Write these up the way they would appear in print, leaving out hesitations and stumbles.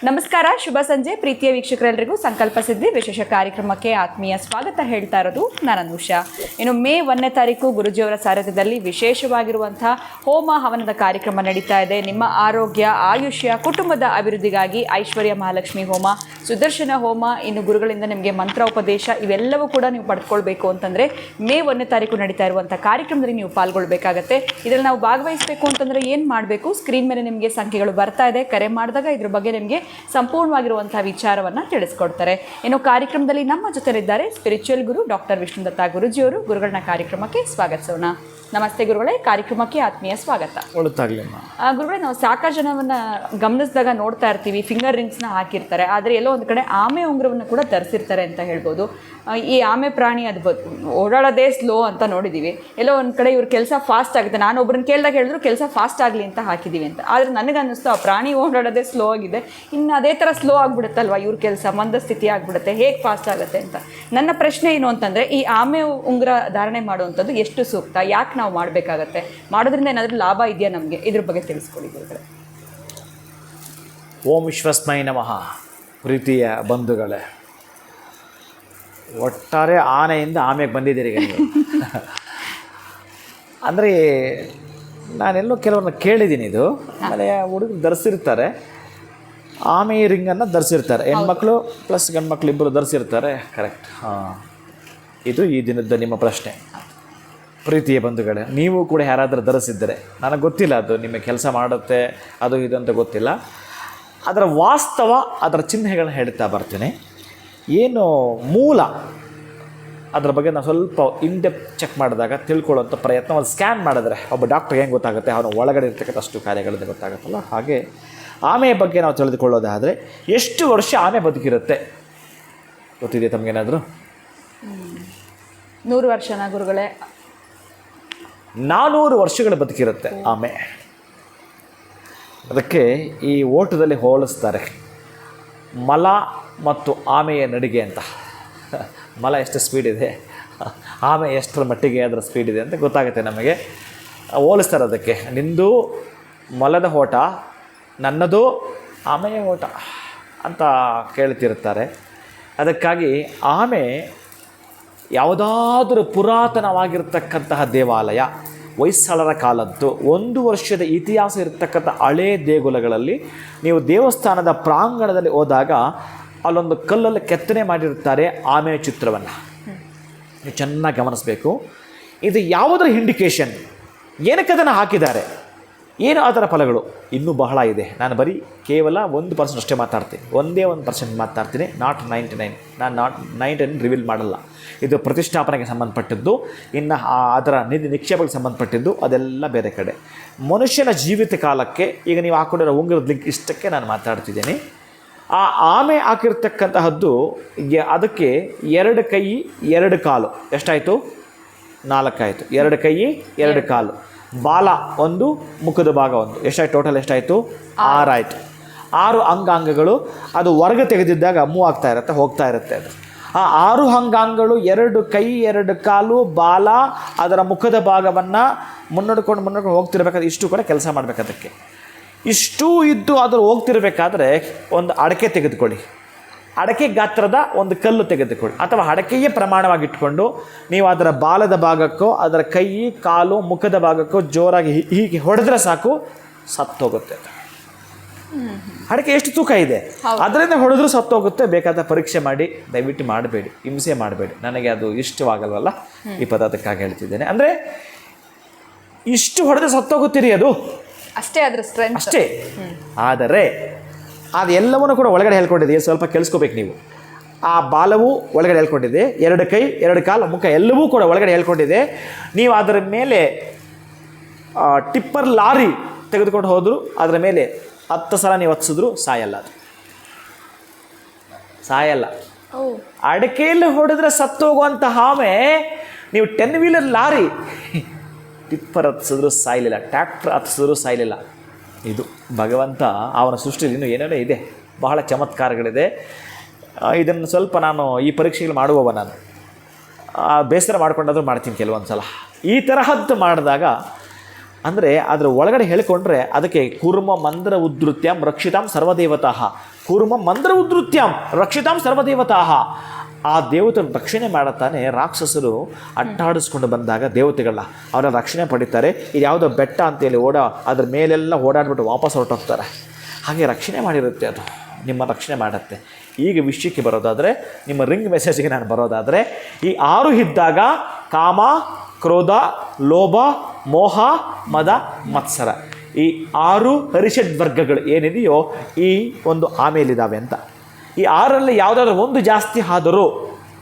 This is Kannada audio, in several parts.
ನಮಸ್ಕಾರ, ಶುಭ ಸಂಜೆ ಪ್ರೀತಿಯ ವೀಕ್ಷಕರೆಲ್ಲರಿಗೂ ಸಂಕಲ್ಪ ಸಿದ್ಧಿ ವಿಶೇಷ ಕಾರ್ಯಕ್ರಮಕ್ಕೆ ಆತ್ಮೀಯ ಸ್ವಾಗತ ಹೇಳ್ತಾ ಇರೋದು ನಾನು ಅನುಷಾ. ಇನ್ನು ಮೇ 1ನೇ ತಾರೀಕು ಗುರುಜಿಯವರ ಸಾರಥ್ಯದಲ್ಲಿ ವಿಶೇಷವಾಗಿರುವಂತಹ ಹೋಮ ಹವನದ ಕಾರ್ಯಕ್ರಮ ನಡೀತಾ ಇದೆ. ನಿಮ್ಮ ಆರೋಗ್ಯ, ಆಯುಷ್ಯ, ಕುಟುಂಬದ ಅಭಿವೃದ್ಧಿಗಾಗಿ ಐಶ್ವರ್ಯ ಮಹಾಲಕ್ಷ್ಮಿ ಹೋಮ, ಸುದರ್ಶನ ಹೋಮ, ಇನ್ನು ಗುರುಗಳಿಂದ ನಿಮಗೆ ಮಂತ್ರೋಪದೇಶ ಇವೆಲ್ಲವೂ ಕೂಡ ನೀವು ಪಡ್ಕೊಳ್ಬೇಕು ಅಂತಂದರೆ ಮೇ 1ನೇ ತಾರೀಕು ನಡೀತಾ ಇರುವಂಥ ಕಾರ್ಯಕ್ರಮದಲ್ಲಿ ನೀವು ಪಾಲ್ಗೊಳ್ಬೇಕಾಗತ್ತೆ. ಇದರಲ್ಲಿ ನಾವು ಭಾಗವಹಿಸಬೇಕು ಅಂತಂದರೆ ಏನು ಮಾಡಬೇಕು? ಸ್ಕ್ರೀನ್ ಮೇಲೆ ನಿಮಗೆ ಸಂಖ್ಯೆಗಳು ಬರ್ತಾ ಇದೆ. ಕರೆ ಮಾಡಿದಾಗ ಇದ್ರ ಬಗ್ಗೆ ನಿಮಗೆ ಸಂಪೂರ್ಣವಾಗಿರುವಂತಹ ವಿಚಾರವನ್ನು ತಿಳಿಸ್ಕೊಡ್ತಾರೆ. ಇನ್ನು ಕಾರ್ಯಕ್ರಮದಲ್ಲಿ ನಮ್ಮ ಜೊತೆಲಿದ್ದಾರೆ ಸ್ಪಿರಿಚುವಲ್ ಗುರು ಡಾಕ್ಟರ್ ವಿಷ್ಣುದತ್ತ ಗುರುಜಿಯವರು. ಗುರುಗಳನ್ನ ಕಾರ್ಯಕ್ರಮಕ್ಕೆ ಸ್ವಾಗತಿಸೋಣ. ನಮಸ್ತೆ ಗುರುಗಳೇ, ಕಾರ್ಯಕ್ರಮಕ್ಕೆ ಆತ್ಮೀಯ ಸ್ವಾಗತ. ಗುರುಗಳೇ, ನಾವು ಸಾಕಷ್ಟು ಜನವನ್ನ ಗಮನಿಸಿದಾಗ ನೋಡ್ತಾ ಇರ್ತೀವಿ, ಫಿಂಗರ್ ರಿಂಗ್ಸ್ನ ಹಾಕಿರ್ತಾರೆ, ಆದರೆ ಎಲ್ಲೋ ಒಂದು ಕಡೆ ಆಮೆ ಉಂಗುರವನ್ನು ಕೂಡ ಧರಿಸಿರ್ತಾರೆ ಅಂತ ಹೇಳ್ಬೋದು. ಈ ಆಮೆ ಪ್ರಾಣಿ ಅದು ಓಡಾಡೋದೇ ಸ್ಲೋ ಅಂತ ನೋಡಿದ್ದೀವಿ. ಎಲ್ಲೋ ಒಂದು ಕಡೆ ಇವ್ರ ಕೆಲಸ ಫಾಸ್ಟ್ ಆಗುತ್ತೆ. ನಾನು ಒಬ್ಬರನ್ನ ಕೇಳಿದಾಗ ಹೇಳಿದ್ರು ಕೆಲಸ ಫಾಸ್ಟ್ ಆಗಲಿ ಅಂತ ಹಾಕಿದ್ದೀವಿ ಅಂತ. ಆದರೆ ನನಗನ್ನಿಸ್ತು ಆ ಪ್ರಾಣಿ ಓಡಾಡೋದೇ ಸ್ಲೋ ಆಗಿದೆ, ಇನ್ನು ಅದೇ ಥರ ಸ್ಲೋ ಆಗಿಬಿಡುತ್ತಲ್ವ ಇವ್ರ ಕೆಲಸ, ಮಂದಸ್ಥಿತಿ ಆಗಿಬಿಡುತ್ತೆ, ಹೇಗೆ ಫಾಸ್ಟ್ ಆಗುತ್ತೆ ಅಂತ. ನನ್ನ ಪ್ರಶ್ನೆ ಏನು ಅಂತಂದರೆ, ಈ ಆಮೆ ಉಂಗುರ ಧಾರಣೆ ಮಾಡುವಂಥದ್ದು ಎಷ್ಟು ಸೂಕ್ತ, ಯಾಕೆ ನಾವು ಮಾಡಬೇಕಾಗತ್ತೆ, ಮಾಡೋದ್ರಿಂದ ಏನಾದರೂ ಲಾಭ ಇದೆಯಾ ನಮಗೆ? ಇದ್ರ ಬಗ್ಗೆ ತಿಳಿಸ್ಕೊಡಿ ಗುರುಗಳೇ. ಓಂ ವಿಶ್ವಸ್ಮೈ ನಮಃ. ಪ್ರೀತಿಯ ಬಂಧುಗಳೇ, ಒಟ್ಟಾರೆ ಆನೆಯಿಂದ ಆಮೆಗೆ ಬಂದಿದ್ದೀರಿ ಈಗ ನೀವು. ಅಂದರೆ ನಾನೆಲ್ಲೋ ಕೆಲವ್ರನ್ನ ಕೇಳಿದ್ದೀನಿ, ಇದು ಆಮೇಲೆ ಹುಡುಗರು ಧರಿಸಿರ್ತಾರೆ, ಆಮೆ ರಿಂಗನ್ನು ಧರಿಸಿರ್ತಾರೆ, ಹೆಣ್ಮಕ್ಳು ಪ್ಲಸ್ ಗಂಡು ಮಕ್ಳು ಇಬ್ಬರು ಧರಿಸಿರ್ತಾರೆ. ಕರೆಕ್ಟ್. ಇದು ಈ ದಿನದ ನಿಮ್ಮ ಪ್ರಶ್ನೆ. ಪ್ರೀತಿಯ ಬಂಧುಗಳೇ, ನೀವು ಕೂಡ ಯಾರಾದರೂ ಧರಿಸಿದ್ದರೆ, ನನಗೆ ಗೊತ್ತಿಲ್ಲ ಅದು ನಿಮ್ಮ ಕೆಲಸ ಮಾಡುತ್ತೆ ಅದು ಇದು ಅಂತ ಗೊತ್ತಿಲ್ಲ, ಅದರ ವಾಸ್ತವ, ಅದರ ಚಿಹ್ನೆಗಳನ್ನ ಹೇಳ್ತಾ ಬರ್ತೀನಿ. ಏನು ಮೂಲ, ಅದರ ಬಗ್ಗೆ ನಾವು ಸ್ವಲ್ಪ ಇನ್ಡೆಪ್ ಚೆಕ್ ಮಾಡಿದಾಗ ತಿಳ್ಕೊಳ್ಳೋಂಥ ಪ್ರಯತ್ನ, ಒಂದು ಸ್ಕ್ಯಾನ್ ಮಾಡಿದ್ರೆ ಒಬ್ಬ ಡಾಕ್ಟ್ರಿಗೆ ಹೆಂಗೆ ಗೊತ್ತಾಗುತ್ತೆ, ಅವನು ಒಳಗಡೆ ಇರ್ತಕ್ಕಂಥ ಅಷ್ಟು ಕಾರ್ಯಗಳಿಂದ ಗೊತ್ತಾಗುತ್ತಲ್ಲ, ಹಾಗೆ ಆಮೆಯ ಬಗ್ಗೆ ನಾವು ತಿಳಿದುಕೊಳ್ಳೋದಾದರೆ ಎಷ್ಟು ವರ್ಷ ಆಮೆ ಬದುಕಿರುತ್ತೆ ಗೊತ್ತಿದೆಯಾ ತಮಗೇನಾದರೂ? 100 ವರ್ಷನಾ ಗುರುಗಳೇ? 400 ವರ್ಷಗಳು ಬದುಕಿರುತ್ತೆ ಆಮೆ. ಅದಕ್ಕೆ ಈ ಓಟದಲ್ಲಿ ಹೋಲಿಸ್ತಾರೆ ಮಲ ಮತ್ತು ಆಮೆಯ ನಡಿಗೆ ಅಂತ. ಮಲ ಎಷ್ಟು ಸ್ಪೀಡ್ ಇದೆ, ಆಮೆ ಎಷ್ಟರ ಮಟ್ಟಿಗೆ ಅದರ ಸ್ಪೀಡ್ ಇದೆ ಅಂತ ಗೊತ್ತಾಗುತ್ತೆ ನಮಗೆ. ಹೋಲಿಸ್ತಾರೆ ಅದಕ್ಕೆ, ನಿಂದು ಮೊಲದ ಓಟ, ನನ್ನದು ಆಮೆಯ ಓಟ ಅಂತ ಕೇಳ್ತಿರ್ತಾರೆ. ಅದಕ್ಕಾಗಿ ಆಮೆ ಯಾವುದಾದ್ರೂ ಪುರಾತನವಾಗಿರ್ತಕ್ಕಂತಹ ದೇವಾಲಯ, ಹೊಯ್ಸಳರ ಕಾಲದ್ದು 1 ವರ್ಷದ ಇತಿಹಾಸ ಇರತಕ್ಕಂಥ ಹಳೇ ದೇಗುಲಗಳಲ್ಲಿ ನೀವು ದೇವಸ್ಥಾನದ ಪ್ರಾಂಗಣದಲ್ಲಿ ಹೋದಾಗ ಅಲ್ಲೊಂದು ಕಲ್ಲಲ್ಲಿ ಕೆತ್ತನೆ ಮಾಡಿರ್ತಾರೆ ಆಮೆಯ ಚಿತ್ರವನ್ನು. ನೀವು ಚೆನ್ನಾಗಿ ಗಮನಿಸಬೇಕು. ಇದು ಯಾವುದರ ಇಂಡಿಕೇಶನ್, ಏನಕ್ಕೆ ಅದನ್ನು ಹಾಕಿದ್ದಾರೆ, ಏನು ಅದರ ಫಲಗಳು, ಇನ್ನೂ ಬಹಳ ಇದೆ. ನಾನು ಬರೀ ಕೇವಲ 1% ಅಷ್ಟೇ ಮಾತಾಡ್ತೀನಿ, 1% ಮಾತಾಡ್ತೀನಿ, ನಾಟ್ 99. ನಾನು ನಾಟ್ 99 ರಿವೀಲ್ ಮಾಡಲ್ಲ. ಇದು ಪ್ರತಿಷ್ಠಾಪನೆಗೆ ಸಂಬಂಧಪಟ್ಟಿದ್ದು, ಇನ್ನು ಅದರ ನಿಕ್ಷೇಪಕ್ಕೆ ಸಂಬಂಧಪಟ್ಟಿದ್ದು, ಅದೆಲ್ಲ ಬೇರೆ ಕಡೆ. ಮನುಷ್ಯನ ಜೀವಿತ ಕಾಲಕ್ಕೆ ಈಗ ನೀವು ಹಾಕೊಂಡಿರೋ ಉಂಗುರದ ಲಿಂಕ್ ಇಷ್ಟಕ್ಕೆ ನಾನು ಮಾತಾಡ್ತಿದ್ದೀನಿ. ಆ ಆಮೆ ಹಾಕಿರ್ತಕ್ಕಂತಹದ್ದು ಅದಕ್ಕೆ 2 ಕೈ 2 ಕಾಲು, ಎಷ್ಟಾಯಿತು? 4 ಆಯಿತು. 2 ಕೈ 2 ಕಾಲು, ಬಾಲ 1, ಮುಖದ ಭಾಗ 1, ಎಷ್ಟಾಯ್ತು? ಟೋಟಲ್ ಎಷ್ಟಾಯಿತು? 6 ಆಯಿತು. 6 ಅಂಗಾಂಗಗಳು. ಅದು ಹೊರಗೆ ತೆಗೆದಿದ್ದಾಗ ಮೂವ್ ಆಗ್ತಾ ಇರುತ್ತೆ, ಹೋಗ್ತಾ ಇರುತ್ತೆ. ಅದು ಆ 6 ಅಂಗಾಂಗಗಳು, 2 ಕೈ 2 ಕಾಲು, ಬಾಲ, ಅದರ ಮುಖದ ಭಾಗವನ್ನು ಮುನ್ನಡ್ಕೊಂಡು ಹೋಗ್ತಿರ್ಬೇಕಾದ್ರೆ ಇಷ್ಟು ಕೂಡ ಕೆಲಸ ಮಾಡಬೇಕು. ಅದಕ್ಕೆ ಇಷ್ಟೂ ಇದ್ದು ಅದ್ರ ಹೋಗ್ತಿರ್ಬೇಕಾದ್ರೆ ಒಂದು ಅಡಕೆ ತೆಗೆದುಕೊಳ್ಳಿ, ಅಡಕೆ ಗಾತ್ರದ ಒಂದು ಕಲ್ಲು ತೆಗೆದುಕೊಳ್ಳಿ, ಅಥವಾ ಅಡಕೆಯೇ ಪ್ರಮಾಣವಾಗಿಟ್ಕೊಂಡು ನೀವು ಅದರ ಬಾಲದ ಭಾಗಕ್ಕೋ, ಅದರ ಕೈ, ಕಾಲು, ಮುಖದ ಭಾಗಕ್ಕೋ ಜೋರಾಗಿ ಹೀಗೆ ಹೊಡೆದ್ರೆ ಸಾಕು, ಸತ್ತೋಗುತ್ತೆ. ಅಡಕೆ ಎಷ್ಟು ತೂಕ ಇದೆ, ಅದರಿಂದ ಹೊಡೆದ್ರೂ ಸತ್ತೋಗುತ್ತೆ. ಬೇಕಾದ ಪರೀಕ್ಷೆ ಮಾಡಿ, ದಯವಿಟ್ಟು ಮಾಡಬೇಡಿ, ಹಿಂಸೆ ಮಾಡಬೇಡಿ. ನನಗೆ ಅದು ಇಷ್ಟವಾಗಲ್ವಲ್ಲ ಈ ಪದಾರ್ಥಕ್ಕಾಗಿ ಹೇಳ್ತಿದ್ದೇನೆ. ಅಂದರೆ ಇಷ್ಟು ಹೊಡೆದ್ರೆ ಸತ್ತೋಗುತ್ತೀರಿ, ಅದು ಅಷ್ಟೇ ಅದರ ಸ್ಟ್ರೆಂತ್ ಅಷ್ಟೇ. ಆದರೆ ಅದು ಎಲ್ಲವನ್ನೂ ಕೂಡ ಒಳಗಡೆ ಹೇಳ್ಕೊಂಡಿದೆ. ಸ್ವಲ್ಪ ಕೇಳಿಸ್ಕೋಬೇಕು ನೀವು. ಆ ಬಾಲವು ಒಳಗಡೆ ಹೇಳ್ಕೊಂಡಿದೆ, 2 ಕೈ 2 ಕಾಲು, ಮುಖ ಎಲ್ಲವೂ ಕೂಡ ಒಳಗಡೆ ಹೇಳ್ಕೊಂಡಿದೆ. ನೀವು ಅದರ ಮೇಲೆ ಟಿಪ್ಪರ್ ಲಾರಿ ತೆಗೆದುಕೊಂಡು ಹೋದರೂ ಅದರ ಮೇಲೆ 10 ಸಲ ನೀವು ಹತ್ತಿಸಿದ್ರು ಸಾಯಲ್ಲ, ಅದು ಸಾಯಲ್ಲ. ಅಡಕೆಯಲ್ಲಿ ಹೊಡೆದ್ರೆ ಸತ್ತೋಗುವಂಥ ಆಮೆ ನೀವು 10 ವೀಲರ್ ಲಾರಿ ಟಿಪ್ಪರ್ ಹತ್ತಿಸಿದ್ರು ಸಾಯಲಿಲ್ಲ, ಟ್ರ್ಯಾಕ್ಟರ್ ಹತ್ತಿಸಿದ್ರು ಸಾಯಲಿಲ್ಲ. ಇದು ಭಗವಂತ ಅವನ ಸೃಷ್ಟಿಯಲ್ಲಿ ಇನ್ನೂ ಏನೇನೋ ಇದೆ, ಬಹಳ ಚಮತ್ಕಾರಗಳಿದೆ. ಇದನ್ನು ಸ್ವಲ್ಪ ನಾನು ಈ ಪರೀಕ್ಷೆಗಳು ಮಾಡುವವ, ನಾನು ಬೇಸರ ಮಾಡ್ಕೊಂಡಾದರೂ ಮಾಡ್ತೀನಿ ಕೆಲವೊಂದು ಸಲ. ಈ ತರಹದ್ದು ಮಾಡಿದಾಗ ಅಂದರೆ ಅದರ ಒಳಗಡೆ ಹೇಳಿಕೊಂಡ್ರೆ ಅದಕ್ಕೆ ಕುರ್ಮ ಮಂದ್ರ ಉದ್ಧತ್ಯಂ ರಕ್ಷಿತಾಂ ಸರ್ವದೇವತಃ ಕೂರ್ಮ ಮಂದ್ರ ಉದ್ರುತ್ಯಂ ರಕ್ಷಿತಾಂ ಸರ್ವದೇವತಾಹ. ಆ ದೇವತೆ ರಕ್ಷಣೆ ಮಾಡುತ್ತಾನೆ. ರಾಕ್ಷಸರು ಅಟ್ಟಾಡಿಸ್ಕೊಂಡು ಬಂದಾಗ ದೇವತೆಗಳ ಅವರ ರಕ್ಷಣೆ ಪಡಿತಾರೆ. ಇದು ಯಾವುದೋ ಬೆಟ್ಟ ಅಂತೇಳಿ ಅದ್ರ ಮೇಲೆಲ್ಲ ಓಡಾಡ್ಬಿಟ್ಟು ವಾಪಸ್ ಹೊರಟೋಗ್ತಾರೆ. ಹಾಗೆ ರಕ್ಷಣೆ ಮಾಡಿರುತ್ತೆ, ಅದು ನಿಮ್ಮ ರಕ್ಷಣೆ ಮಾಡುತ್ತೆ. ಈಗ ವಿಷಯಕ್ಕೆ ಬರೋದಾದರೆ, ನಿಮ್ಮ ರಿಂಗ್ ಮೆಸೇಜ್ಗೆ ನಾನು ಬರೋದಾದರೆ, ಈ 6 ಇದ್ದಾಗ ಕಾಮ, ಕ್ರೋಧ, ಲೋಭ, ಮೋಹ, ಮದ, ಮತ್ಸರ, ಈ 6 ಹರಿಷಡ್ ವರ್ಗಗಳು ಏನಿದೆಯೋ ಈ ಒಂದು ಆಮೇಲಿದ್ದಾವೆ ಅಂತ. ಈ 6ರಲ್ಲಿ ಯಾವುದಾದ್ರೂ ಒಂದು ಜಾಸ್ತಿ ಆದರೂ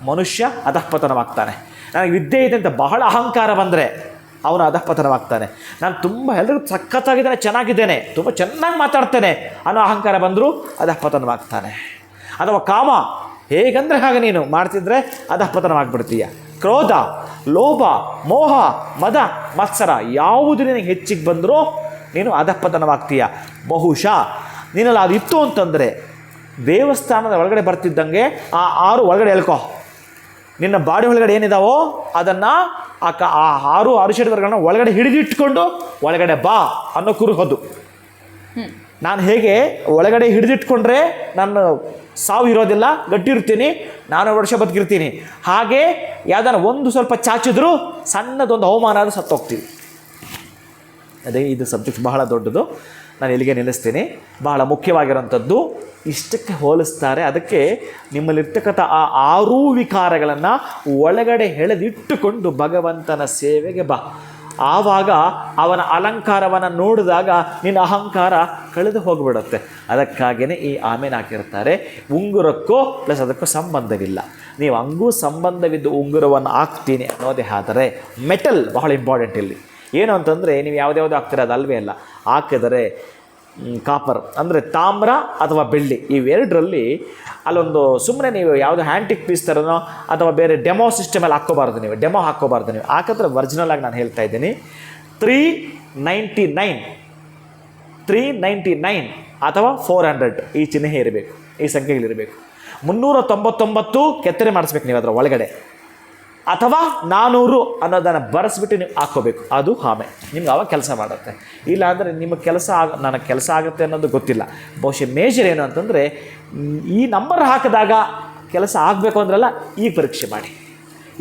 ಮನುಷ್ಯ ಅಧಃಪತನವಾಗ್ತಾನೆ. ನನಗೆ ವಿದ್ಯೆ ಇದೆ ಅಂತ ಬಹಳ ಅಹಂಕಾರ ಬಂದರೆ ಅವನು ಅಧಃಪತನವಾಗ್ತಾನೆ. ನಾನು ತುಂಬ ಎಲ್ಲರಿಗೂ ಸಖತ್ತಾಗಿದ್ದೇನೆ, ಚೆನ್ನಾಗಿದ್ದೇನೆ, ತುಂಬ ಚೆನ್ನಾಗಿ ಮಾತಾಡ್ತೇನೆ ಅನ್ನೋ ಅಹಂಕಾರ ಬಂದರೂ ಅಧಃಪತನವಾಗ್ತಾನೆ. ಅಥವಾ ಕಾಮ, ಹೇಗಂದರೆ ಹಾಗೆ ನೀನು ಮಾಡ್ತಿದ್ರೆ ಅಧಃಪತನವಾಗ್ಬಿಡ್ತೀಯ. ಕ್ರೋಧ, ಲೋಭ, ಮೋಹ, ಮದ, ಮತ್ಸರ ಯಾವುದು ನಿನಗೆ ಹೆಚ್ಚಿಗೆ ಬಂದರೂ ನೀನು ಅಧಃಪತನವಾಗ್ತೀಯ. ಬಹುಶಃ ನೀನಲ್ಲಿ ಅದು ಇತ್ತು ಅಂತಂದರೆ ದೇವಸ್ಥಾನದ ಒಳಗಡೆ ಬರ್ತಿದ್ದಂಗೆ ಆ 6 ಒಳಗಡೆ ಎಳ್ಕೊ. ನಿನ್ನ ಬಾಡಿ ಒಳಗಡೆ ಏನಿದಾವೋ ಅದನ್ನು ಆ 6 ಅರಿಷಡ್ವರ್ಗಳನ್ನ ಒಳಗಡೆ ಹಿಡಿದಿಟ್ಕೊಂಡು ಒಳಗಡೆ ಬಾ ಅನ್ನೋ ಕುರುಹೋದು. ನಾನು ಹೇಗೆ ಒಳಗಡೆ ಹಿಡಿದಿಟ್ಕೊಂಡ್ರೆ ನನ್ನ ಸಾವು ಇರೋದಿಲ್ಲ, ಗಟ್ಟಿರ್ತೀನಿ, ನಾನು ವರ್ಷ ಬದುಕಿರ್ತೀನಿ, ಹಾಗೆ ಯಾವ್ದಾರ ಒಂದು ಸ್ವಲ್ಪ ಚಾಚಿದ್ರೂ ಸಣ್ಣದೊಂದು ಅವಮಾನ ಆದರೂ ಸತ್ತೋಗ್ತೀವಿ. ಅದೇ ಇದು ಸಬ್ಜೆಕ್ಟ್ ಬಹಳ ದೊಡ್ಡದು, ನಾನು ಇಲ್ಲಿಗೆ ನಿಲ್ಲಿಸ್ತೀನಿ. ಬಹಳ ಮುಖ್ಯವಾಗಿರೋಂಥದ್ದು ಇಷ್ಟಕ್ಕೆ ಹೋಲಿಸ್ತಾರೆ. ಅದಕ್ಕೆ ನಿಮ್ಮಲ್ಲಿರ್ತಕ್ಕಂಥ ಆ 6 ವಿಕಾರಗಳನ್ನು ಒಳಗಡೆ ಎಳೆದಿಟ್ಟುಕೊಂಡು ಭಗವಂತನ ಸೇವೆಗೆ ಬಾ. ಆವಾಗ ಅವನ ಅಲಂಕಾರವನ್ನು ನೋಡಿದಾಗ ನಿನ್ನ ಅಹಂಕಾರ ಕಳೆದು ಹೋಗಿಬಿಡುತ್ತೆ. ಅದಕ್ಕಾಗಿಯೇ ಈ ಆಮೇಲೆ ಹಾಕಿರ್ತಾರೆ. ಉಂಗುರಕ್ಕೂ ಪ್ಲಸ್ ಅದಕ್ಕೂ ಸಂಬಂಧವಿಲ್ಲ. ನೀವು ಹಂಗೂ ಸಂಬಂಧವಿದ್ದು ಉಂಗುರವನ್ನು ಹಾಕ್ತೀನಿ ಅನ್ನೋದೇ ಆದರೆ ಮೆಟಲ್ ಬಹಳ ಇಂಪಾರ್ಟೆಂಟ್ ಇಲ್ಲಿ. ಏನು ಅಂತಂದರೆ ನೀವು ಯಾವುದ್ಯಾವುದು ಹಾಕ್ತೀರ ಅದು ಅಲ್ವೇ ಅಲ್ಲ. ಹಾಕಿದರೆ ಕಾಪರ್ ಅಂದರೆ ತಾಮ್ರ ಅಥವಾ ಬೆಳ್ಳಿ, ಇವೆರಡರಲ್ಲಿ ಅಲ್ಲೊಂದು ಸುಮ್ಮನೆ ನೀವು ಯಾವುದು ಹ್ಯಾಂಟಿಕ್ ಪೀಸ್ ಥರನೋ ಅಥವಾ ಬೇರೆ ಡೆಮೋ ಸಿಸ್ಟಮಲ್ಲಿ ಹಾಕ್ಕೋಬಾರ್ದು. ನೀವು ಡೆಮೋ ಹಾಕ್ಕೋಬಾರ್ದು. ನೀವು ಹಾಕಿದ್ರೆ ಒರಿಜಿನಲ್ ಆಗಿ ನಾನು ಹೇಳ್ತಾ ಇದ್ದೀನಿ 399 ಅಥವಾ 400 ಈ ಚಿಹ್ನೆ ಇರಬೇಕು, ಈ ಸಂಖ್ಯೆಗಳಿರಬೇಕು. 399 ಕೆತ್ತನೆ ಮಾಡಿಸ್ಬೇಕು ನೀವು ಅದರ ಒಳಗಡೆ, ಅಥವಾ 400 ಅನ್ನೋದನ್ನು ಬರೆಸ್ಬಿಟ್ಟು ನೀವು ಹಾಕ್ಕೋಬೇಕು. ಅದು ಆಮೆ ನಿಮ್ಗೆ ಅವಾಗ ಕೆಲಸ ಮಾಡುತ್ತೆ. ಇಲ್ಲ ಅಂದರೆ ನಿಮ್ಮ ಕೆಲಸ ನನಗೆ ಕೆಲಸ ಆಗುತ್ತೆ ಅನ್ನೋದು ಗೊತ್ತಿಲ್ಲ. ಬಹುಶಃ ಮೇಜರ್ ಏನು ಅಂತಂದರೆ ಈ ನಂಬರ್ ಹಾಕಿದಾಗ ಕೆಲಸ ಆಗಬೇಕು ಅಂದ್ರಲ್ಲ, ಈಗ ಪರೀಕ್ಷೆ ಮಾಡಿ.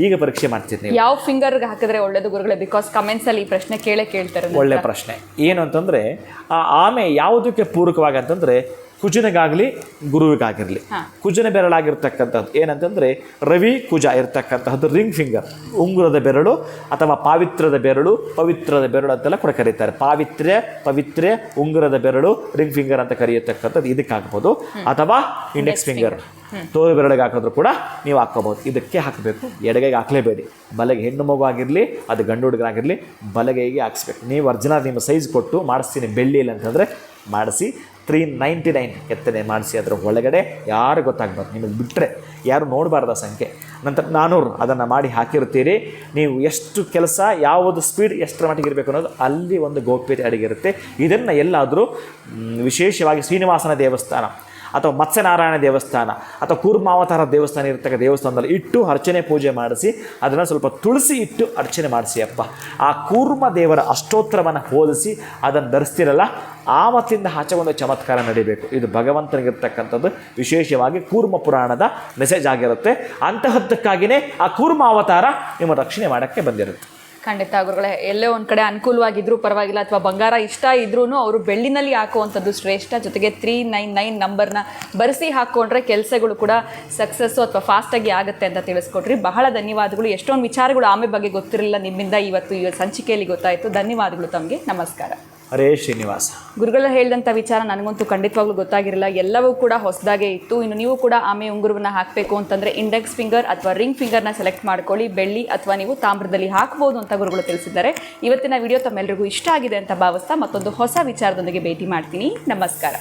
ಈಗ ಪರೀಕ್ಷೆ ಮಾಡ್ತೀನಿ ನೀವು ಯಾವ ಫಿಂಗರ್ಗೆ ಹಾಕಿದ್ರೆ ಒಳ್ಳೇದು ಗುರುಗಳೇ? ಬಿಕಾಸ್ ಕಮೆಂಟ್ಸಲ್ಲಿ ಈ ಪ್ರಶ್ನೆ ಕೇಳ್ತಾರೆ. ಒಳ್ಳೆ ಪ್ರಶ್ನೆ. ಏನು ಅಂತಂದರೆ ಆ ಆಮೆ ಯಾವುದಕ್ಕೆ ಪೂರಕವಾಗಿ ಅಂತಂದರೆ ಕುಜನಿಗಾಗಲಿ ಗುರುವಿಗಾಗಿರಲಿ. ಕುಜನ ಬೆರಳಾಗಿರ್ತಕ್ಕಂಥದ್ದು ಏನಂತಂದರೆ ರವಿ ಕುಜ ಇರ್ತಕ್ಕಂತಹದ್ದು ರಿಂಗ್ ಫಿಂಗರ್, ಉಂಗುರದ ಬೆರಳು ಅಥವಾ ಪವಿತ್ರದ ಬೆರಳು ಅಂತೆಲ್ಲ ಕೂಡ ಕರೀತಾರೆ. ಪವಿತ್ರ ಉಂಗುರದ ಬೆರಳು ರಿಂಗ್ ಫಿಂಗರ್ ಅಂತ ಕರೆಯತಕ್ಕಂಥದ್ದು ಇದಕ್ಕಾಗ್ಬೋದು. ಅಥವಾ ಇಂಡೆಕ್ಸ್ ಫಿಂಗರ್ ತೋರು ಬೆರಳಿಗೆ ಹಾಕಿದ್ರು ಕೂಡ ನೀವು ಹಾಕ್ಕೋಬೋದು. ಇದಕ್ಕೆ ಹಾಕಬೇಕು, ಎಡಗೈಗೆ ಹಾಕಲೇಬೇಡಿ. ಬಲಗೆ ಹೆಣ್ಣು ಮಗು ಆಗಿರಲಿ ಅದು ಗಂಡು ಹುಡುಗರಾಗಿರಲಿ ಬಲಗೈಗೆ ಹಾಕ್ಸ್ಬೇಕು. ನೀವು ಒರಿಜಿನಲ್ ನಿಮ್ಮ ಸೈಜ್ ಕೊಟ್ಟು ಮಾಡಿಸ್ತೀನಿ ಬೆಳ್ಳಿಯಲ್ಲಿ ಅಂತಂದರೆ ಮಾಡಿಸಿ 399 ಕೆತ್ತನೆ ಮಾಡಿಸಿ. ಅದರ ಒಳಗಡೆ ಯಾರು ಗೊತ್ತಾಗ್ಬಾರ್ದು, ನಿಮಗೆ ಬಿಟ್ಟರೆ ಯಾರು ನೋಡಬಾರ್ದು ಆ ಸಂಖ್ಯೆ. ನಂತರ 400 ಅದನ್ನು ಮಾಡಿ ಹಾಕಿರ್ತೀರಿ. ನೀವು ಎಷ್ಟು ಕೆಲಸ ಯಾವುದು ಸ್ಪೀಡ್ ಎಷ್ಟರ ಮಟ್ಟಿಗೆ ಇರಬೇಕು ಅನ್ನೋದು ಅಲ್ಲಿ ಒಂದು ಗೌಪ್ಯತೆ ಅಡಗಿರುತ್ತೆ. ಇದನ್ನು ಎಲ್ಲಾದರೂ ವಿಶೇಷವಾಗಿ ಶ್ರೀನಿವಾಸನ ದೇವಸ್ಥಾನ ಅಥವಾ ಮತ್ಸ್ಯನಾರಾಯಣ ದೇವಸ್ಥಾನ ಅಥವಾ ಕೂರ್ಮಾವತಾರ ದೇವಸ್ಥಾನ ಇರತಕ್ಕ ದೇವಸ್ಥಾನದಲ್ಲಿ ಇಟ್ಟು ಅರ್ಚನೆ ಪೂಜೆ ಮಾಡಿಸಿ ಅದನ್ನು ಸ್ವಲ್ಪ ತುಳಸಿ ಇಟ್ಟು ಅರ್ಚನೆ ಮಾಡಿಸಿ ಅಪ್ಪ. ಆ ಕೂರ್ಮ ದೇವರ ಅಷ್ಟೋತ್ತರವನ್ನು ಹೋಲಿಸಿ ಅದನ್ನು ಧರಿಸ್ತಿರಲ್ಲ, ಆವತ್ತಿಂದ ಆಚೆ ಒಂದು ಚಮತ್ಕಾರ ನಡೀಬೇಕು. ಇದು ಭಗವಂತನಿಗಿರ್ತಕ್ಕಂಥದ್ದು ವಿಶೇಷವಾಗಿ ಕೂರ್ಮ ಪುರಾಣದ ಮೆಸೇಜ್ ಆಗಿರುತ್ತೆ. ಅಂತಹದ್ದಕ್ಕಾಗಿಯೇ ಆ ಕೂರ್ಮ ಅವತಾರ ನಿಮ್ಮ ರಕ್ಷಣೆ ಮಾಡೋಕ್ಕೆ ಬಂದಿರುತ್ತೆ. ಖಂಡಿತ ಗುರುಗಳೇ, ಎಲ್ಲೇ ಒಂದು ಕಡೆ ಅನುಕೂಲವಾಗಿದ್ರೂ ಪರವಾಗಿಲ್ಲ, ಅಥವಾ ಬಂಗಾರ ಇಷ್ಟ ಇದ್ರೂ ಅವರು ಬೆಳ್ಳಿನಲ್ಲಿ ಹಾಕುವಂಥದ್ದು ಶ್ರೇಷ್ಠ. ಜೊತೆಗೆ 399 ನಂಬರ್ನ ಬರೆಸಿ ಹಾಕ್ಕೊಂಡ್ರೆ ಕೆಲಸಗಳು ಕೂಡ ಸಕ್ಸಸ್ಸು ಅಥವಾ ಫಾಸ್ಟಾಗಿ ಆಗುತ್ತೆ ಅಂತ ತಿಳಿಸ್ಕೊಟ್ರಿ. ಬಹಳ ಧನ್ಯವಾದಗಳು. ಎಷ್ಟೊಂದು ವಿಚಾರಗಳು ಆಮೆ ಬಗ್ಗೆ ಗೊತ್ತಿರಲಿಲ್ಲ, ನಿಮ್ಮಿಂದ ಇವತ್ತು ಈ ಸಂಚಿಕೆಯಲ್ಲಿ ಗೊತ್ತಾಯಿತು. ಧನ್ಯವಾದಗಳು ತಮಗೆ. ನಮಸ್ಕಾರ. ಹರೇ ಶ್ರೀನಿವಾಸ. ಗುರುಗಳ ಹೇಳಿದಂಥ ವಿಚಾರ ನನಗಂತೂ ಖಂಡಿತವಾಗ್ಲೂ ಗೊತ್ತಾಗಿರಲಿಲ್ಲ, ಎಲ್ಲವೂ ಕೂಡ ಹೊಸದಾಗೇ ಇತ್ತು. ಇನ್ನು ನೀವು ಕೂಡ ಆಮೆ ಉಂಗುರವನ್ನು ಹಾಕಬೇಕು ಅಂತಂದರೆ ಇಂಡೆಕ್ಸ್ ಫಿಂಗರ್ ಅಥವಾ ರಿಂಗ್ ಫಿಂಗರ್ನ ಸೆಲೆಕ್ಟ್ ಮಾಡ್ಕೊಳ್ಳಿ. ಬೆಳ್ಳಿ ಅಥವಾ ನೀವು ತಾಮ್ರದಲ್ಲಿ ಹಾಕ್ಬೋದು ಅಂತ ಗುರುಗಳು ತಿಳಿಸಿದ್ದಾರೆ. ಇವತ್ತಿನ ವಿಡಿಯೋ ತಮ್ಮೆಲ್ಲರಿಗೂ ಇಷ್ಟ ಆಗಿದೆ ಅಂತ ಭಾವಿಸ್ತಾ ಮತ್ತೊಂದು ಹೊಸ ವಿಚಾರದೊಂದಿಗೆ ಭೇಟಿ ಮಾಡ್ತೀನಿ. ನಮಸ್ಕಾರ.